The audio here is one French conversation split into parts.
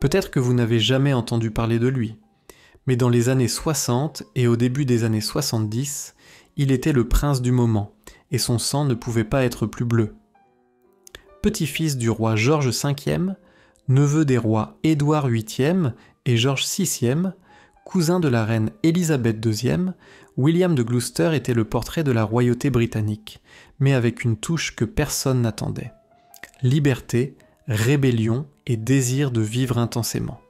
Peut-être que vous n'avez jamais entendu parler de lui, mais dans les années 60 et au début des années 70, il était le prince du moment, et son sang ne pouvait pas être plus bleu. Petit-fils du roi George V, neveu des rois Édouard VIII et George VI, cousin de la reine Élisabeth II, William de Gloucester était le portrait de la royauté britannique, mais avec une touche que personne n'attendait. Liberté, rébellion et désir de vivre intensément.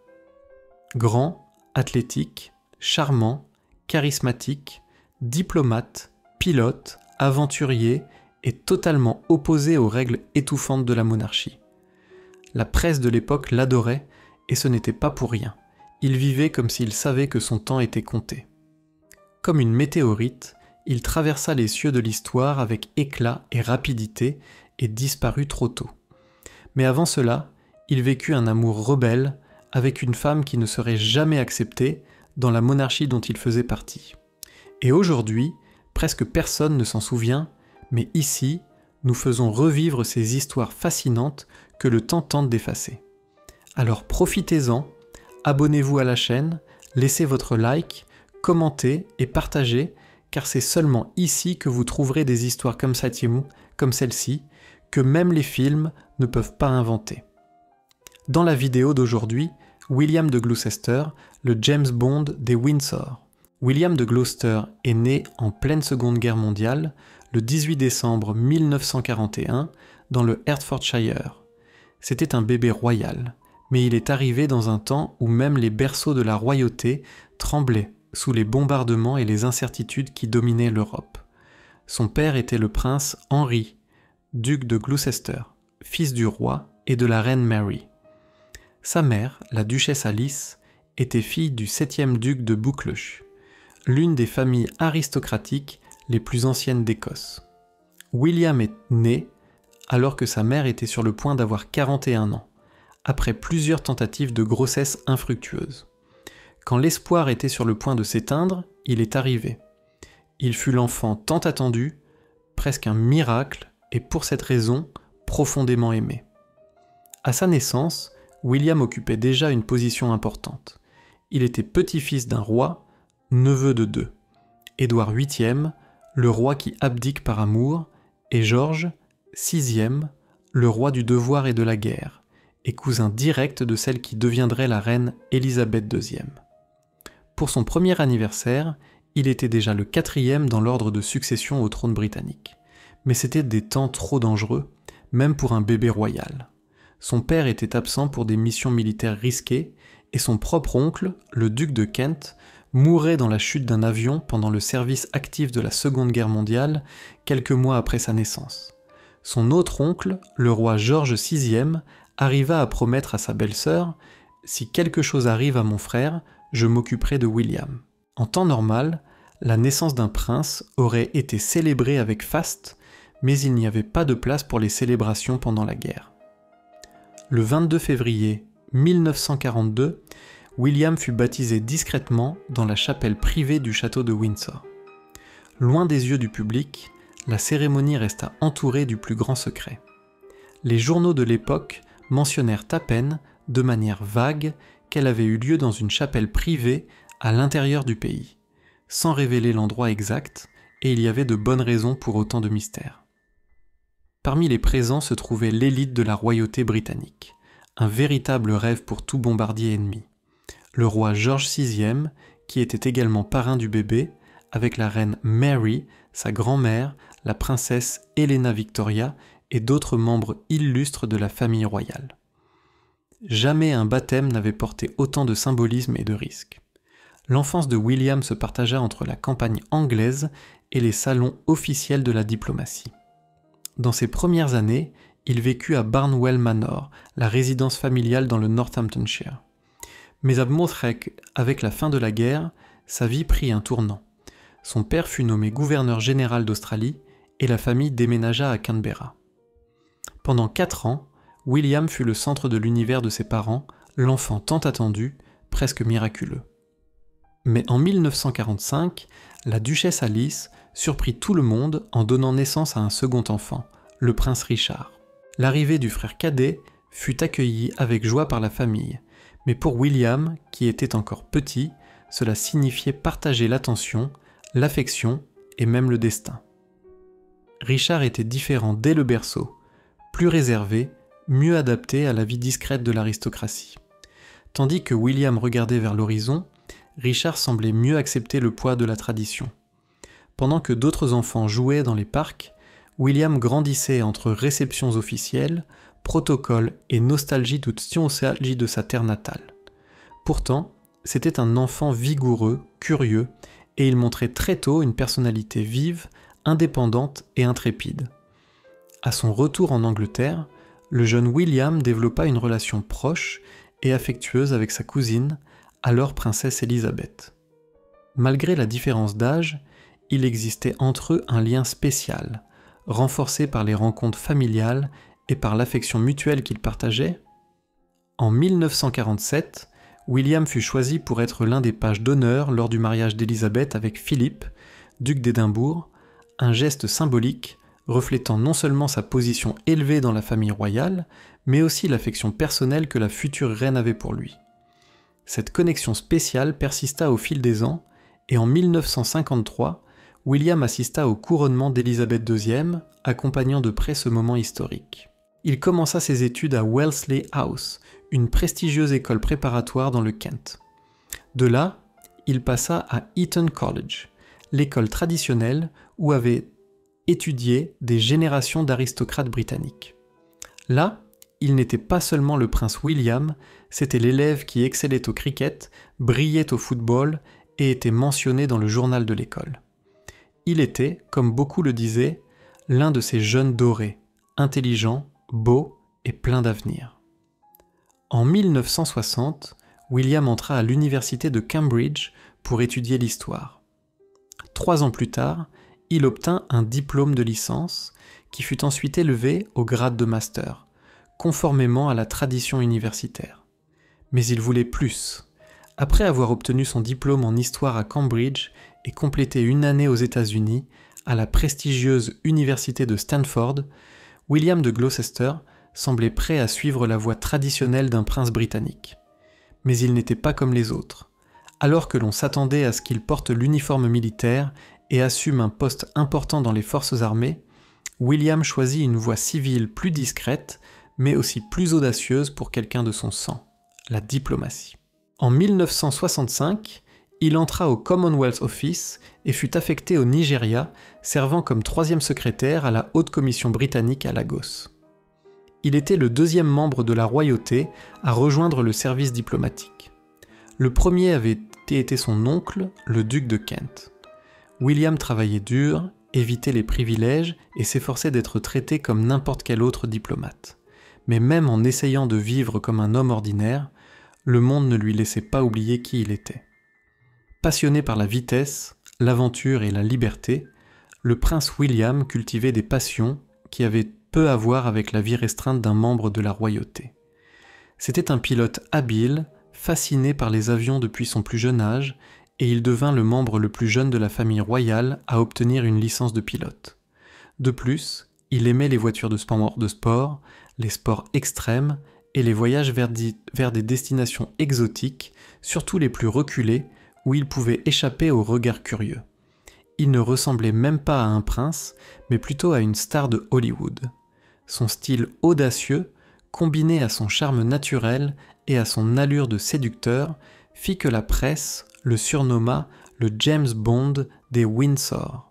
Grand, athlétique, charmant, charismatique, diplomate, pilote, aventurier et totalement opposé aux règles étouffantes de la monarchie. La presse de l'époque l'adorait et ce n'était pas pour rien. Il vivait comme s'il savait que son temps était compté. Comme une météorite, il traversa les cieux de l'histoire avec éclat et rapidité et disparut trop tôt. Mais avant cela, il vécut un amour rebelle avec une femme qui ne serait jamais acceptée dans la monarchie dont il faisait partie. Et aujourd'hui, presque personne ne s'en souvient, mais ici, nous faisons revivre ces histoires fascinantes que le temps tente d'effacer. Alors profitez-en, abonnez-vous à la chaîne, laissez votre like, commentez et partagez, car c'est seulement ici que vous trouverez des histoires comme celle-ci, que même les films ne peuvent pas inventer. Dans la vidéo d'aujourd'hui, William de Gloucester, le James Bond des Windsor. William de Gloucester est né en pleine Seconde Guerre mondiale, le 18 décembre 1941, dans le Hertfordshire. C'était un bébé royal, mais il est arrivé dans un temps où même les berceaux de la royauté tremblaient sous les bombardements et les incertitudes qui dominaient l'Europe. Son père était le prince Henry, duc de Gloucester, fils du roi et de la reine Mary. Sa mère, la duchesse Alice, était fille du 7e duc de Buccleuch, l'une des familles aristocratiques les plus anciennes d'Écosse. William est né alors que sa mère était sur le point d'avoir 41 ans, après plusieurs tentatives de grossesse infructueuses. Quand l'espoir était sur le point de s'éteindre, il est arrivé. Il fut l'enfant tant attendu, presque un miracle, et pour cette raison, profondément aimé. À sa naissance, William occupait déjà une position importante. Il était petit-fils d'un roi, neveu de deux. Édouard VIII, le roi qui abdique par amour, et George, VIe, le roi du devoir et de la guerre, et cousin direct de celle qui deviendrait la reine Élisabeth II. Pour son premier anniversaire, il était déjà le 4e dans l'ordre de succession au trône britannique. Mais c'était des temps trop dangereux, même pour un bébé royal. Son père était absent pour des missions militaires risquées, et son propre oncle, le duc de Kent, mourait dans la chute d'un avion pendant le service actif de la Seconde Guerre mondiale, quelques mois après sa naissance. Son autre oncle, le roi George VI, arriva à promettre à sa belle-sœur « Si quelque chose arrive à mon frère, je m'occuperai de William ». En temps normal, la naissance d'un prince aurait été célébrée avec faste, mais il n'y avait pas de place pour les célébrations pendant la guerre. Le 22 février 1942, William fut baptisé discrètement dans la chapelle privée du château de Windsor. Loin des yeux du public, la cérémonie resta entourée du plus grand secret. Les journaux de l'époque mentionnèrent à peine, de manière vague, qu'elle avait eu lieu dans une chapelle privée à l'intérieur du pays, sans révéler l'endroit exact, et il y avait de bonnes raisons pour autant de mystère. Parmi les présents se trouvait l'élite de la royauté britannique, un véritable rêve pour tout bombardier ennemi. Le roi George VI, qui était également parrain du bébé, avec la reine Mary, sa grand-mère, la princesse Helena Victoria et d'autres membres illustres de la famille royale. Jamais un baptême n'avait porté autant de symbolisme et de risques. L'enfance de William se partagea entre la campagne anglaise et les salons officiels de la diplomatie. Dans ses premières années, il vécut à Barnwell Manor, la résidence familiale dans le Northamptonshire. Mais à Moorthreck, avec la fin de la guerre, sa vie prit un tournant. Son père fut nommé gouverneur général d'Australie et la famille déménagea à Canberra. Pendant 4 ans, William fut le centre de l'univers de ses parents, l'enfant tant attendu, presque miraculeux. Mais en 1945, la duchesse Alice surprit tout le monde en donnant naissance à un second enfant, le prince Richard. L'arrivée du frère cadet fut accueillie avec joie par la famille, mais pour William, qui était encore petit, cela signifiait partager l'attention, l'affection et même le destin. Richard était différent dès le berceau, plus réservé, mieux adapté à la vie discrète de l'aristocratie. Tandis que William regardait vers l'horizon, Richard semblait mieux accepter le poids de la tradition. Pendant que d'autres enfants jouaient dans les parcs, William grandissait entre réceptions officielles, protocoles et nostalgie de sa terre natale. Pourtant, c'était un enfant vigoureux, curieux, et il montrait très tôt une personnalité vive, indépendante et intrépide. À son retour en Angleterre, le jeune William développa une relation proche et affectueuse avec sa cousine, alors princesse Élisabeth. Malgré la différence d'âge, il existait entre eux un lien spécial, renforcé par les rencontres familiales et par l'affection mutuelle qu'ils partageaient. En 1947, William fut choisi pour être l'un des pages d'honneur lors du mariage d'Élisabeth avec Philippe, duc d'Édimbourg, un geste symbolique reflétant non seulement sa position élevée dans la famille royale, mais aussi l'affection personnelle que la future reine avait pour lui. Cette connexion spéciale persista au fil des ans, et en 1953, William assista au couronnement d'Élisabeth II, accompagnant de près ce moment historique. Il commença ses études à Wellesley House, une prestigieuse école préparatoire dans le Kent. De là, il passa à Eton College, l'école traditionnelle où avaient étudié des générations d'aristocrates britanniques. Là, il n'était pas seulement le prince William, c'était l'élève qui excellait au cricket, brillait au football et était mentionné dans le journal de l'école. Il était, comme beaucoup le disaient, l'un de ces jeunes dorés, intelligents, beaux et pleins d'avenir. En 1960, William entra à l'université de Cambridge pour étudier l'histoire. 3 ans plus tard, il obtint un diplôme de licence qui fut ensuite élevé au grade de master, conformément à la tradition universitaire. Mais il voulait plus. Après avoir obtenu son diplôme en histoire à Cambridge et complété une année aux États-Unis, à la prestigieuse université de Stanford, William de Gloucester semblait prêt à suivre la voie traditionnelle d'un prince britannique. Mais il n'était pas comme les autres. Alors que l'on s'attendait à ce qu'il porte l'uniforme militaire et assume un poste important dans les forces armées, William choisit une voie civile plus discrète, mais aussi plus audacieuse pour quelqu'un de son sang, la diplomatie. En 1965, il entra au Commonwealth Office et fut affecté au Nigeria, servant comme 3e secrétaire à la Haute Commission britannique à Lagos. Il était le 2e membre de la royauté à rejoindre le service diplomatique. Le premier avait été son oncle, le duc de Kent. William travaillait dur, évitait les privilèges et s'efforçait d'être traité comme n'importe quel autre diplomate. Mais même en essayant de vivre comme un homme ordinaire, le monde ne lui laissait pas oublier qui il était. Passionné par la vitesse, l'aventure et la liberté, le prince William cultivait des passions qui avaient peu à voir avec la vie restreinte d'un membre de la royauté. C'était un pilote habile, fasciné par les avions depuis son plus jeune âge, et il devint le membre le plus jeune de la famille royale à obtenir une licence de pilote. De plus, il aimait les voitures de sport, les sports extrêmes et les voyages vers des destinations exotiques, surtout les plus reculées, où il pouvait échapper aux regards curieux. Il ne ressemblait même pas à un prince, mais plutôt à une star de Hollywood. Son style audacieux, combiné à son charme naturel et à son allure de séducteur, fit que la presse le surnomma le James Bond des Windsor.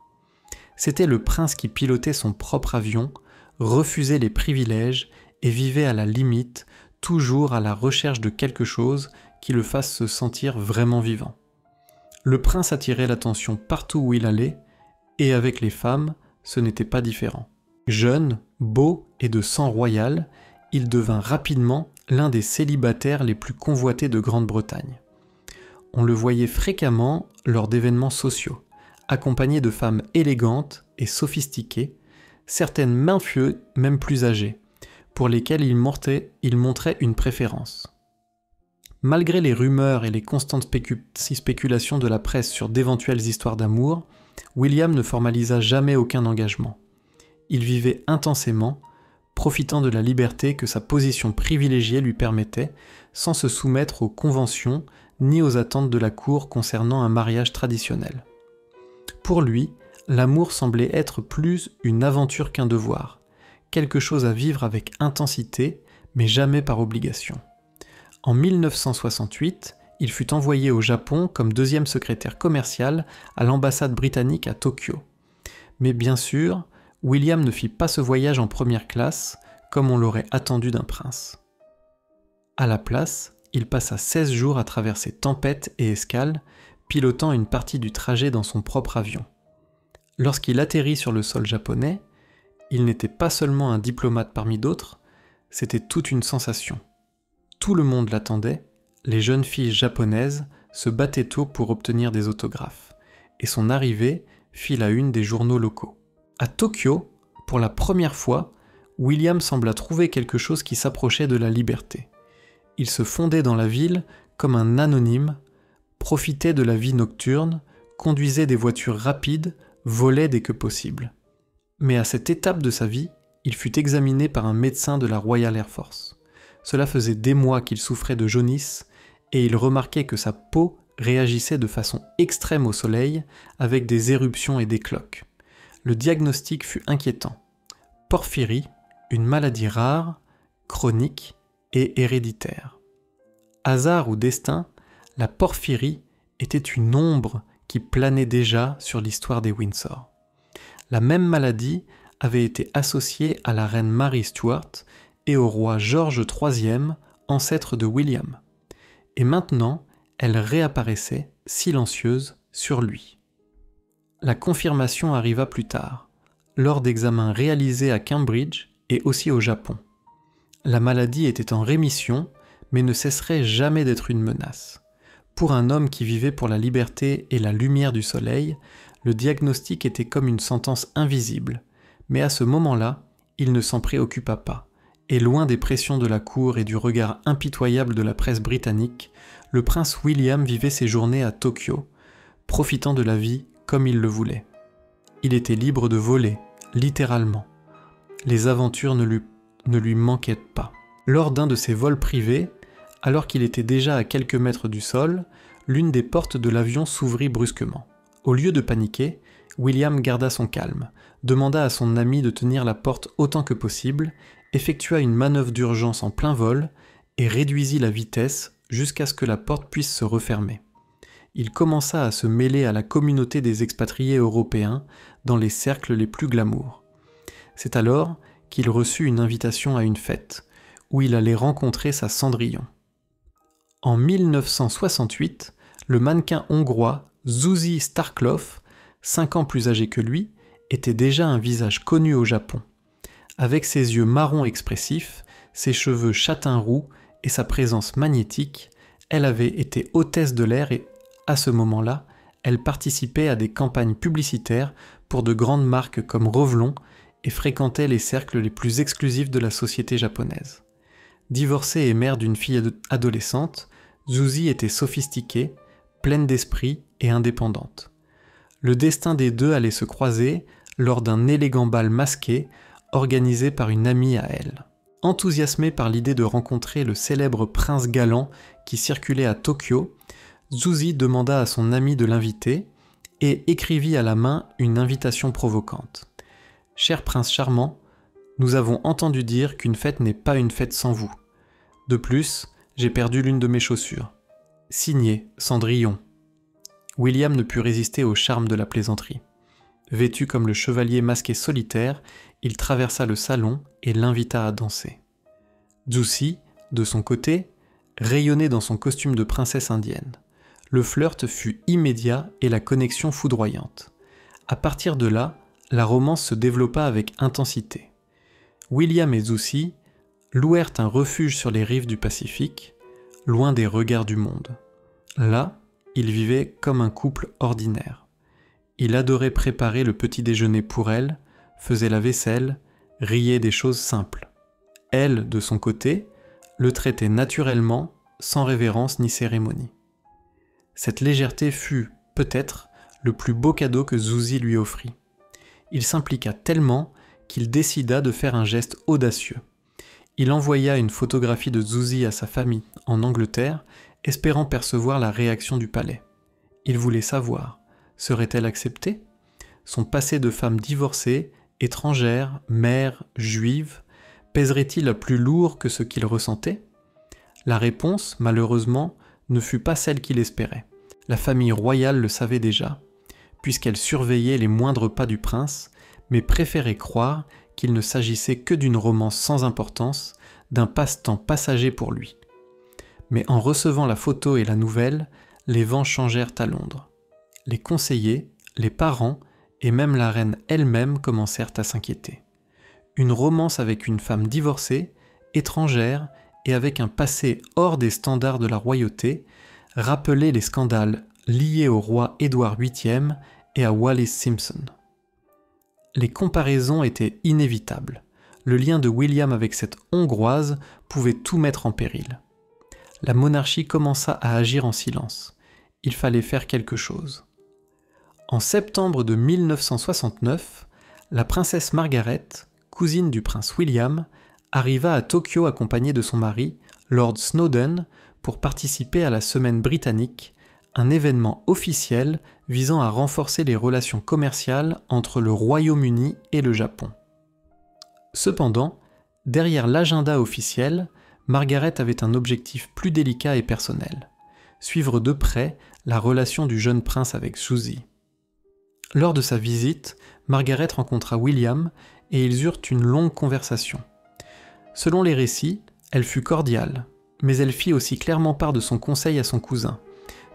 C'était le prince qui pilotait son propre avion, refusait les privilèges et vivait à la limite, toujours à la recherche de quelque chose qui le fasse se sentir vraiment vivant. Le prince attirait l'attention partout où il allait, et avec les femmes, ce n'était pas différent. Jeune, beau et de sang royal, il devint rapidement l'un des célibataires les plus convoités de Grande-Bretagne. On le voyait fréquemment lors d'événements sociaux, accompagné de femmes élégantes et sophistiquées, certaines même plus âgées, pour lesquelles il montrait une préférence. Malgré les rumeurs et les constantes spéculations de la presse sur d'éventuelles histoires d'amour, William ne formalisa jamais aucun engagement. il vivait intensément, profitant de la liberté que sa position privilégiée lui permettait, sans se soumettre aux conventions ni aux attentes de la cour concernant un mariage traditionnel. Pour lui, l'amour semblait être plus une aventure qu'un devoir, quelque chose à vivre avec intensité, mais jamais par obligation. En 1968, il fut envoyé au Japon comme deuxième secrétaire commercial à l'ambassade britannique à Tokyo. Mais bien sûr, William ne fit pas ce voyage en première classe, comme on l'aurait attendu d'un prince. À la place, il passa 16 jours à traverser tempêtes et escales, pilotant une partie du trajet dans son propre avion. Lorsqu'il atterrit sur le sol japonais, il n'était pas seulement un diplomate parmi d'autres, c'était toute une sensation. Tout le monde l'attendait, les jeunes filles japonaises se battaient tôt pour obtenir des autographes, et son arrivée fit la une des journaux locaux. À Tokyo, pour la première fois, William sembla trouver quelque chose qui s'approchait de la liberté. Il se fondait dans la ville comme un anonyme, profitait de la vie nocturne, conduisait des voitures rapides, volait dès que possible. Mais à cette étape de sa vie, il fut examiné par un médecin de la Royal Air Force. Cela faisait des mois qu'il souffrait de jaunisse et il remarquait que sa peau réagissait de façon extrême au soleil avec des éruptions et des cloques. Le diagnostic fut inquiétant. Porphyrie, une maladie rare, chronique et héréditaire. Hasard ou destin, la porphyrie était une ombre qui planait déjà sur l'histoire des Windsor. La même maladie avait été associée à la reine Mary Stuart et au roi George III, ancêtre de William. Et maintenant, elle réapparaissait, silencieuse, sur lui. La confirmation arriva plus tard, lors d'examens réalisés à Cambridge et aussi au Japon. La maladie était en rémission, mais ne cesserait jamais d'être une menace. Pour un homme qui vivait pour la liberté et la lumière du soleil, le diagnostic était comme une sentence invisible, mais à ce moment-là, il ne s'en préoccupa pas, et loin des pressions de la cour et du regard impitoyable de la presse britannique, le prince William vivait ses journées à Tokyo, profitant de la vie comme il le voulait. Il était libre de voler, littéralement. Les aventures ne lui manquaient pas. Lors d'un de ses vols privés, alors qu'il était déjà à quelques mètres du sol, l'une des portes de l'avion s'ouvrit brusquement. Au lieu de paniquer, William garda son calme, demanda à son ami de tenir la porte autant que possible, effectua une manœuvre d'urgence en plein vol et réduisit la vitesse jusqu'à ce que la porte puisse se refermer. Il commença à se mêler à la communauté des expatriés européens dans les cercles les plus glamour. C'est alors qu'il reçut une invitation à une fête, où il allait rencontrer sa Cendrillon. En 1968, le mannequin hongrois Zuzi Starkloff, 5 ans plus âgé que lui, était déjà un visage connu au Japon. Avec ses yeux marrons expressifs, ses cheveux châtain-roux et sa présence magnétique, elle avait été hôtesse de l'air et, à ce moment-là, elle participait à des campagnes publicitaires pour de grandes marques comme Revlon et fréquentait les cercles les plus exclusifs de la société japonaise. Divorcée et mère d'une fille adolescente, Zuzi était sophistiquée, pleine d'esprit et indépendante. Le destin des deux allait se croiser lors d'un élégant bal masqué organisé par une amie à elle. Enthousiasmée par l'idée de rencontrer le célèbre prince galant qui circulait à Tokyo, Zuzi demanda à son ami de l'inviter et écrivit à la main une invitation provocante. « Cher prince charmant, nous avons entendu dire qu'une fête n'est pas une fête sans vous. De plus, j'ai perdu l'une de mes chaussures. Signé Cendrillon. » William ne put résister au charme de la plaisanterie. Vêtu comme le chevalier masqué solitaire, il traversa le salon et l'invita à danser. Zuzi, de son côté, rayonnait dans son costume de princesse indienne. Le flirt fut immédiat et la connexion foudroyante. À partir de là, la romance se développa avec intensité. William et Zuzi louèrent un refuge sur les rives du Pacifique, loin des regards du monde. Là, ils vivaient comme un couple ordinaire. Il adorait préparer le petit déjeuner pour elle, faisait la vaisselle, riait des choses simples. Elle, de son côté, le traitait naturellement, sans révérence ni cérémonie. Cette légèreté fut, peut-être, le plus beau cadeau que Zuzi lui offrit. Il s'impliqua tellement qu'il décida de faire un geste audacieux. Il envoya une photographie de Zuzi à sa famille en Angleterre, espérant percevoir la réaction du palais. Il voulait savoir, serait-elle acceptée ? Son passé de femme divorcée, étrangère, mère, juive, pèserait-il plus lourd que ce qu'il ressentait ? La réponse, malheureusement, ne fut pas celle qu'il espérait. La famille royale le savait déjà, puisqu'elle surveillait les moindres pas du prince, mais préférait croire qu'il ne s'agissait que d'une romance sans importance, d'un passe-temps passager pour lui. Mais en recevant la photo et la nouvelle, les vents changèrent à Londres. Les conseillers, les parents et même la reine elle-même commencèrent à s'inquiéter. Une romance avec une femme divorcée, étrangère et avec un passé hors des standards de la royauté rappelait les scandales liés au roi Édouard VIII et à Wallis Simpson. Les comparaisons étaient inévitables. Le lien de William avec cette Hongroise pouvait tout mettre en péril. La monarchie commença à agir en silence. Il fallait faire quelque chose. En septembre de 1969, la princesse Margaret, cousine du prince William, arriva à Tokyo accompagnée de son mari, Lord Snowdon, pour participer à la Semaine britannique, un événement officiel visant à renforcer les relations commerciales entre le Royaume-Uni et le Japon. Cependant, derrière l'agenda officiel, Margaret avait un objectif plus délicat et personnel, suivre de près la relation du jeune prince avec Suzy. Lors de sa visite, Margaret rencontra William et ils eurent une longue conversation. Selon les récits, elle fut cordiale, mais elle fit aussi clairement part de son conseil à son cousin.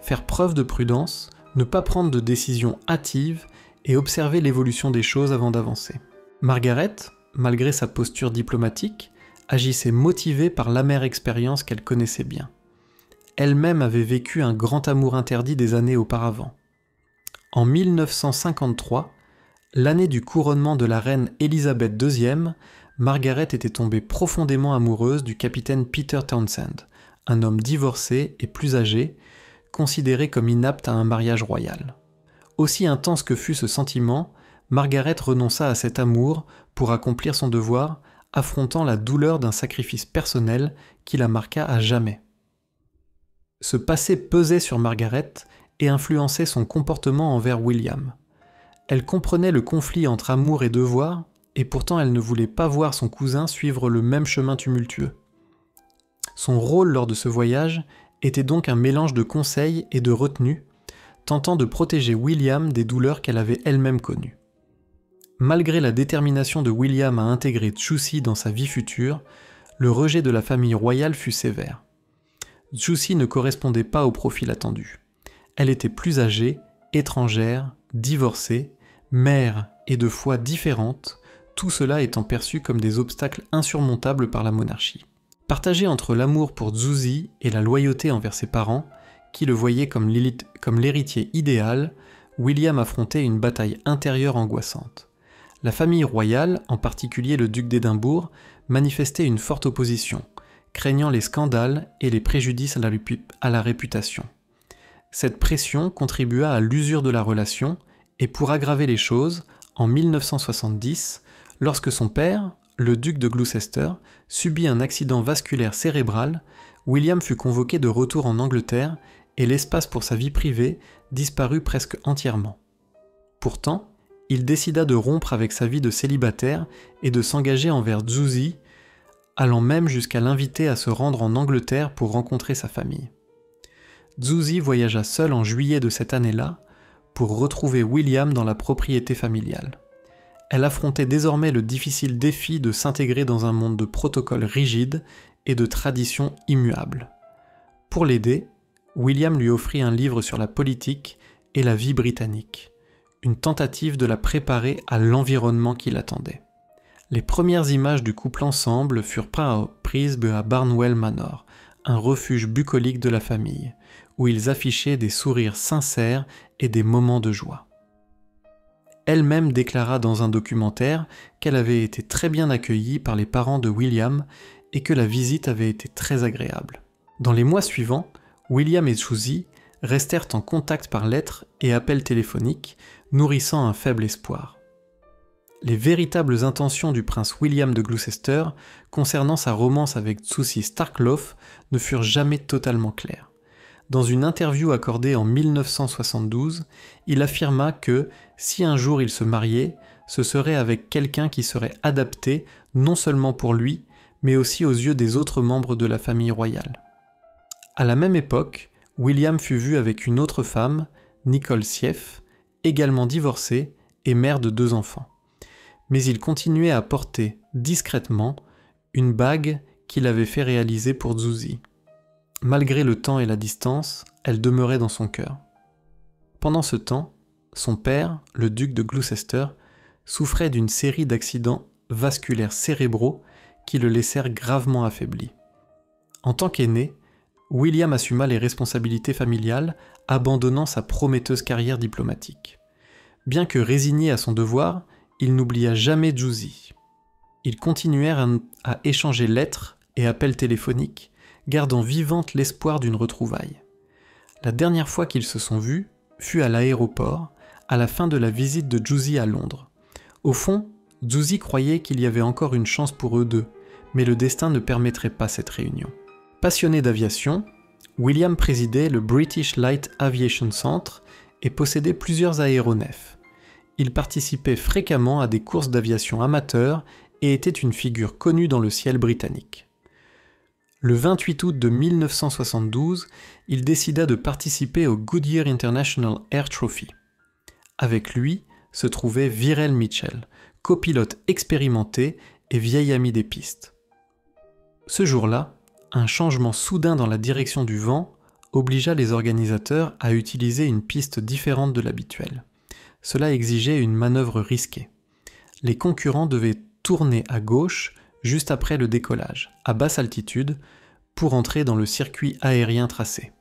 Faire preuve de prudence, ne pas prendre de décisions hâtives et observer l'évolution des choses avant d'avancer. Margaret, malgré sa posture diplomatique, agissait motivée par l'amère expérience qu'elle connaissait bien. Elle-même avait vécu un grand amour interdit des années auparavant. En 1953, l'année du couronnement de la reine Élisabeth II, Margaret était tombée profondément amoureuse du capitaine Peter Townsend, un homme divorcé et plus âgé, considéré comme inapte à un mariage royal. Aussi intense que fut ce sentiment, Margaret renonça à cet amour pour accomplir son devoir, affrontant la douleur d'un sacrifice personnel qui la marqua à jamais. Ce passé pesait sur Margaret et influençait son comportement envers William. Elle comprenait le conflit entre amour et devoir, et pourtant elle ne voulait pas voir son cousin suivre le même chemin tumultueux. Son rôle lors de ce voyage était donc un mélange de conseils et de retenue, tentant de protéger William des douleurs qu'elle avait elle-même connues. Malgré la détermination de William à intégrer Zuzi dans sa vie future, le rejet de la famille royale fut sévère. Zuzi ne correspondait pas au profil attendu. Elle était plus âgée, étrangère, divorcée, mère et de foi différente, tout cela étant perçu comme des obstacles insurmontables par la monarchie. Partagé entre l'amour pour Zuzi et la loyauté envers ses parents, qui le voyaient comme l'héritier idéal, William affrontait une bataille intérieure angoissante. La famille royale, en particulier le duc d'Édimbourg, manifestait une forte opposition, craignant les scandales et les préjudices à la réputation. Cette pression contribua à l'usure de la relation, et pour aggraver les choses, en 1970, lorsque son père, le duc de Gloucester, subit un accident vasculaire cérébral, William fut convoqué de retour en Angleterre et l'espace pour sa vie privée disparut presque entièrement. Pourtant, il décida de rompre avec sa vie de célibataire et de s'engager envers Zuzi, allant même jusqu'à l'inviter à se rendre en Angleterre pour rencontrer sa famille. Zuzi voyagea seul en juillet de cette année-là pour retrouver William dans la propriété familiale. Elle affrontait désormais le difficile défi de s'intégrer dans un monde de protocoles rigides et de traditions immuables. Pour l'aider, William lui offrit un livre sur la politique et la vie britannique, une tentative de la préparer à l'environnement qui l'attendait. Les premières images du couple ensemble furent prises à Barnwell Manor, un refuge bucolique de la famille, où ils affichaient des sourires sincères et des moments de joie. Elle-même déclara dans un documentaire qu'elle avait été très bien accueillie par les parents de William et que la visite avait été très agréable. Dans les mois suivants, William et Suzy restèrent en contact par lettres et appels téléphoniques, nourrissant un faible espoir. les véritables intentions du prince William de Gloucester concernant sa romance avec Zuzi Starkloff ne furent jamais totalement claires. Dans une interview accordée en 1972, il affirma que, si un jour il se mariait, ce serait avec quelqu'un qui serait adapté non seulement pour lui, mais aussi aux yeux des autres membres de la famille royale. À la même époque, William fut vu avec une autre femme, Nicole Sieff, également divorcée et mère de 2 enfants. Mais il continuait à porter discrètement une bague qu'il avait fait réaliser pour Zuzi. Malgré le temps et la distance, elle demeurait dans son cœur. Pendant ce temps, son père, le duc de Gloucester, souffrait d'une série d'accidents vasculaires cérébraux qui le laissèrent gravement affaibli. En tant qu'aîné, William assuma les responsabilités familiales, abandonnant sa prometteuse carrière diplomatique. Bien que résigné à son devoir, il n'oublia jamais Zuzi. Ils continuèrent à échanger lettres et appels téléphoniques, gardant vivante l'espoir d'une retrouvaille. La dernière fois qu'ils se sont vus fut à l'aéroport, à la fin de la visite de Zuzi à Londres. Au fond, Zuzi croyait qu'il y avait encore une chance pour eux deux, mais le destin ne permettrait pas cette réunion. Passionné d'aviation, William présidait le British Light Aviation Centre et possédait plusieurs aéronefs. Il participait fréquemment à des courses d'aviation amateurs et était une figure connue dans le ciel britannique. Le 28 août de 1972, il décida de participer au Goodyear International Air Trophy. Avec lui se trouvait Virel Mitchell, copilote expérimenté et vieil ami des pistes. Ce jour-là, un changement soudain dans la direction du vent obligea les organisateurs à utiliser une piste différente de l'habituelle. Cela exigeait une manœuvre risquée. Les concurrents devaient tourner à gauche juste après le décollage, à basse altitude, pour entrer dans le circuit aérien tracé.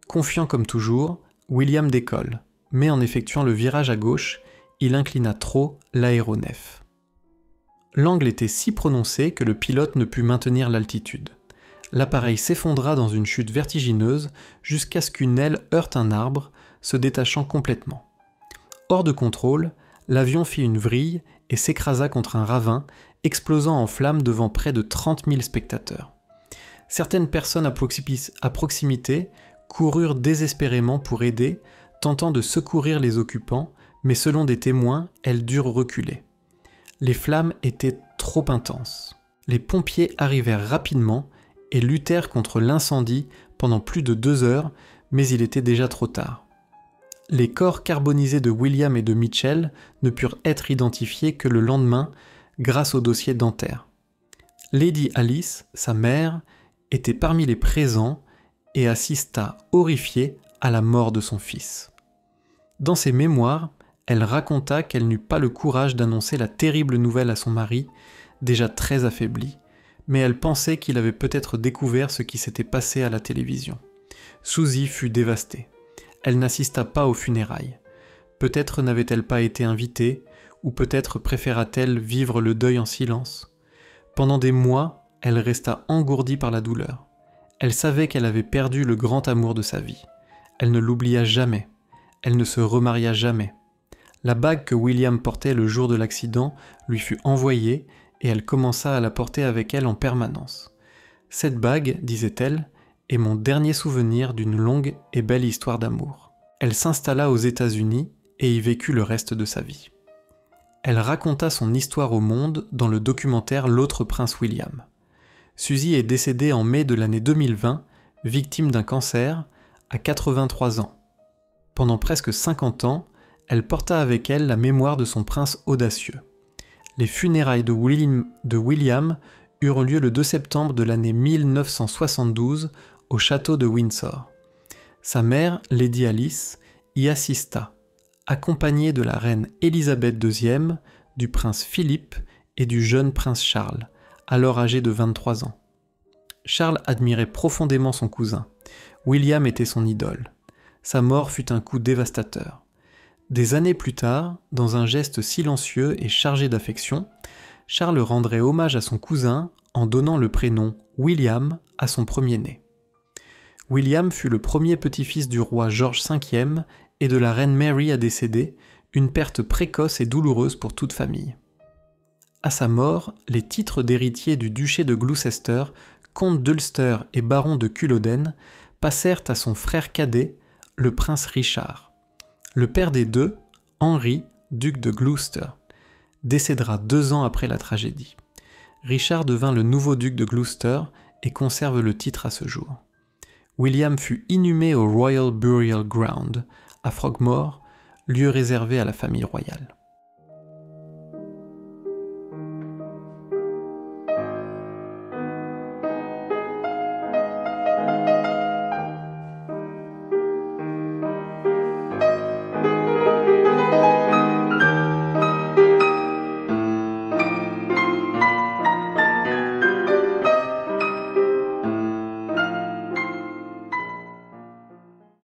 Confiant comme toujours, William décolle, mais en effectuant le virage à gauche, il inclina trop l'aéronef. L'angle était si prononcé que le pilote ne put maintenir l'altitude. L'appareil s'effondra dans une chute vertigineuse jusqu'à ce qu'une aile heurte un arbre, se détachant complètement. Hors de contrôle, l'avion fit une vrille et s'écrasa contre un ravin, explosant en flammes devant près de 30 000 spectateurs. Certaines personnes à proximité coururent désespérément pour aider, tentant de secourir les occupants, mais selon des témoins, elles durent reculer. Les flammes étaient trop intenses. Les pompiers arrivèrent rapidement et luttèrent contre l'incendie pendant plus de 2 heures, mais il était déjà trop tard. Les corps carbonisés de William et de Mitchell ne purent être identifiés que le lendemain grâce au dossier dentaire. Lady Alice, sa mère, était parmi les présents et assista, horrifiée, à la mort de son fils. Dans ses mémoires, elle raconta qu'elle n'eut pas le courage d'annoncer la terrible nouvelle à son mari, déjà très affaibli, mais elle pensait qu'il avait peut-être découvert ce qui s'était passé à la télévision. Suzy fut dévastée. Elle n'assista pas aux funérailles. Peut-être n'avait-elle pas été invitée, ou peut-être préféra-t-elle vivre le deuil en silence. Pendant des mois, elle resta engourdie par la douleur. Elle savait qu'elle avait perdu le grand amour de sa vie. Elle ne l'oublia jamais. Elle ne se remaria jamais. La bague que William portait le jour de l'accident lui fut envoyée et elle commença à la porter avec elle en permanence. Cette bague, disait-elle, est mon dernier souvenir d'une longue et belle histoire d'amour. Elle s'installa aux États-Unis et y vécut le reste de sa vie. Elle raconta son histoire au monde dans le documentaire L'autre prince William. Suzy est décédée en mai de l'année 2020, victime d'un cancer, à 83 ans. Pendant presque 50 ans, elle porta avec elle la mémoire de son prince audacieux. Les funérailles de William eurent lieu le 2 septembre de l'année 1972 au château de Windsor. Sa mère, Lady Alice, y assista, accompagnée de la reine Élisabeth II, du prince Philippe et du jeune prince Charles, alors âgé de 23 ans. Charles admirait profondément son cousin. William était son idole. Sa mort fut un coup dévastateur. Des années plus tard, dans un geste silencieux et chargé d'affection, Charles rendrait hommage à son cousin en donnant le prénom William à son premier-né. William fut le premier petit-fils du roi George V et de la reine Mary à décéder, une perte précoce et douloureuse pour toute famille. À sa mort, les titres d'héritier du duché de Gloucester, comte d'Ulster et baron de Culloden, passèrent à son frère cadet, le prince Richard. Le père des deux, Henri, duc de Gloucester, décédera 2 ans après la tragédie. Richard devint le nouveau duc de Gloucester et conserve le titre à ce jour. William fut inhumé au Royal Burial Ground, à Frogmore, lieu réservé à la famille royale.